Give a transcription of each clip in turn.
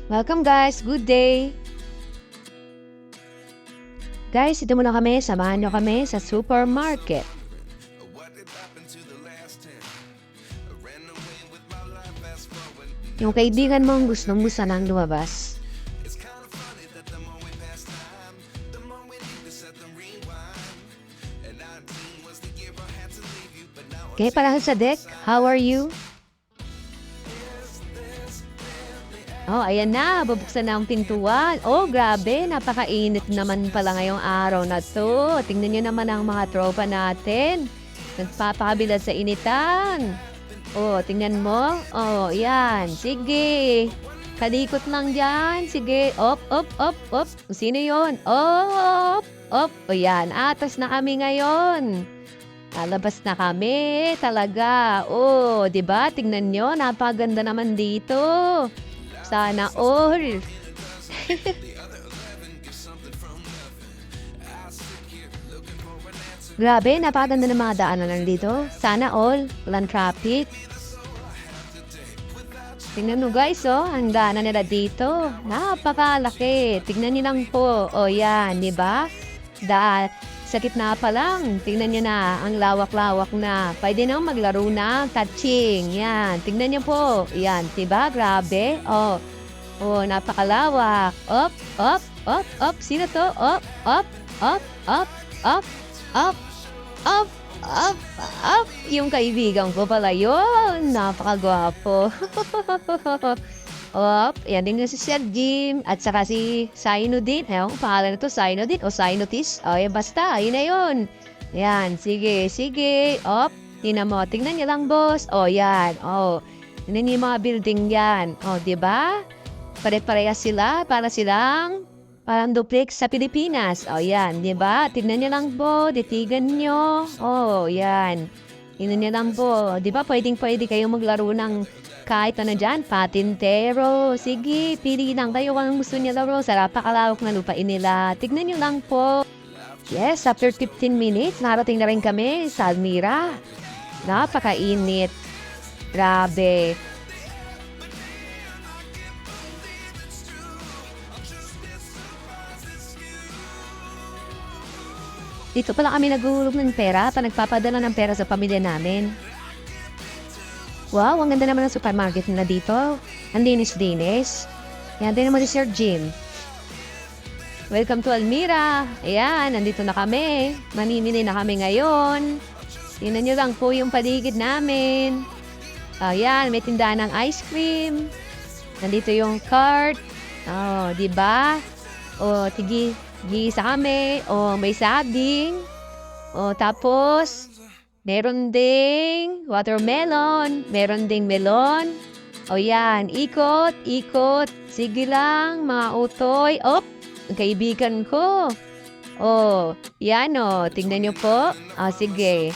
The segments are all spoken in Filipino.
Welcome guys, good day! Guys, ito muna kami, samahan nyo kami sa supermarket. Yung kaibigan mong gustong-gusto nang lumabas. Okay, parang sa deck, how are you? Oh, ayan na, bubuksan na ang pintuan. Oh, grabe, napakainit naman pala ngayong araw na to. Tingnan nyo naman ang mga tropa natin. Nagpapakabilad sa initan. Oh, tingnan mo. Oh, yan. Sige. Kalikot lang dyan. Sige. Op, op, op, op. Sino yon? Op, op. O yan, atas na kami ngayon. Lalabas na kami. Talaga. Oh, diba? Tingnan nyo. Napaganda naman dito. Sana all. Grabe, napakaganda ng mga daanan lang dito. Sana all. Walang traffic. Tingnan mo guys, oh. Ang daanan nila dito. Napakalaki. Tingnan niyo lang po. O yan, di ba? Sa gitna pa lang. Tingnan niyo na. Ang lawak-lawak na. Pwede nang maglaro na. Touching. Yan. Tingnan niyo po. Yan. Diba? Grabe. Oh. Oh, napakalawak. Up, up, up, up. Sino to? Up, up, up, up, up, up, up, up, up. Yung kaibigan ko pala yun. Napakagwapo. Up. Yan din si Sir Jim. At saka si Sino din. Ewan ko pangalan na to. Sino din. O Sinotis. O yan basta. Yun na yun. Yan. Sige. Sige. Up. Tingnan mo. Tingnan niyo lang boss. O yan. O. Tingnan niyo yung mga building yan. O diba? Pare-parehas sila. Para silang parang duplex sa Pilipinas. O yan. Diba? Tingnan niyo lang po. Ditigan niyo. O yan. Tingnan niyo lang po. Diba? Pwedeng-pwede kayo maglaro ng kahit ano dyan, patintero. Sige, pili lang kayo kung gusto niya laro. Sarap pakalawak na lupain nila. Tignan nyo lang po. Yes, after 15 minutes, narating na rin kami sa Almira. Napakainit. Grabe. Dito pala kami naguhulog ng pera pa nagpapadala ng pera sa pamilya namin. Wow, ang ganda naman ng supermarket na dito. Ang linis-linis. Yan din naman si Sir Jim. Welcome to Almira. Ayan, nandito na kami. Mamimili na kami ngayon. Tingnan nyo lang po yung paligid namin. Ayan, may tindahan ng ice cream. Nandito yung cart. Oh, di ba? Oh, tigisa kami. Oh, may saging. Oh, tapos meron ding watermelon. Meron ding melon. O yan, ikot, ikot. Sige lang, mga utoy. Op, kaibigan ko. O, yan o. Tingnan nyo po. O, sige.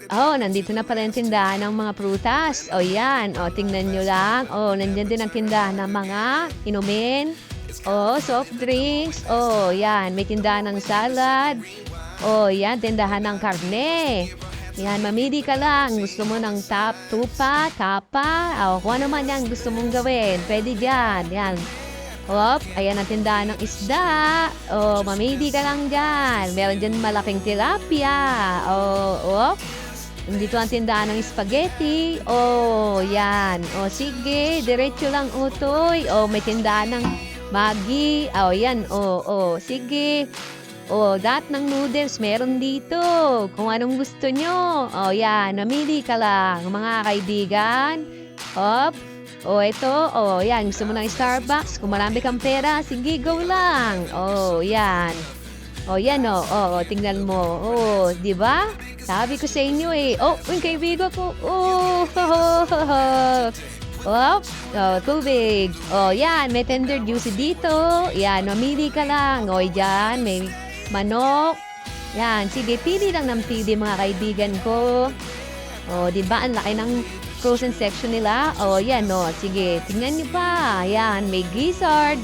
O, nandito na pala yung tindahan ng mga prutas. O, yan. O, tingnan nyo lang. O, nandiyan din ang tindahan ng mga inumin. O, soft drinks. O, yan. May tindahan ng salad. Oh, yan, tindahan ng karne. Yan, mamili ka lang. Gusto mo ng tupa, tapa. O, kung ano man yan gusto mong gawin. Pwede dyan. Yan. Hop, ayan ang tindahan ng isda. O, mamili ka lang dyan. Meron dyan malaking tilapia. O, hop. Dito ang tindahan ng spaghetti. O, yan. O, sige, diretso lang utoy. O, may tindahan ng Maggi. O, yan. O, sige. O, lahat ng noodles meron dito. Kung anong gusto nyo. O, yan. Namili ka lang, mga kaibigan. Hop. O, ito. O, yan. Gusto mo ng Starbucks? Kung marami kang pera, sige, go lang. O, yan. O, yan o. O, tingnan mo. O, di ba? Sabi ko sa inyo eh. O, yung kaibigan ko. O, Hop. O, tubig. O, yan. May tender juicy dito. Yan. Mamili ka lang. O, yan. May manok. Yan, sige, pili lang ng pili mga kaibigan ko. O, di ba ang laki ng frozen section nila? O, yan, o. Sige, tingnan niyo pa. Yan, may gizzard.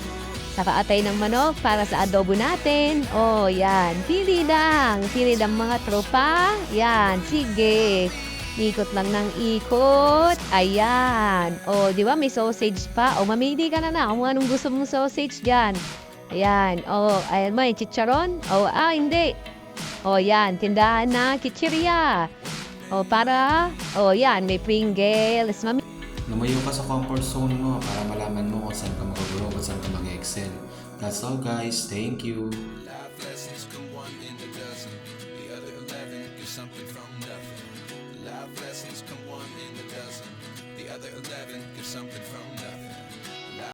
Saka atay ng manok para sa adobo natin. O, yan. Pili lang. Pili lang mga tropa. Yan, sige. Ikot lang ng ikot. Ayan. O, di ba may sausage pa? O, mamili ka na kung anong gusto mong sausage dyan. Ayan. O, ayan mo, yung chicharon? O, hindi. O, yan. Tindahan na chichirya. O, yan. May Pringles. Lumayo ka sa comfort zone mo para malaman mo kung saan ka mag-grow at saan ka mag-excel. That's all guys. Thank you. Life lessons come one in a dozen. The other 11 get something from nothing. Life lessons come one in a dozen. The other 11 get something from nothing.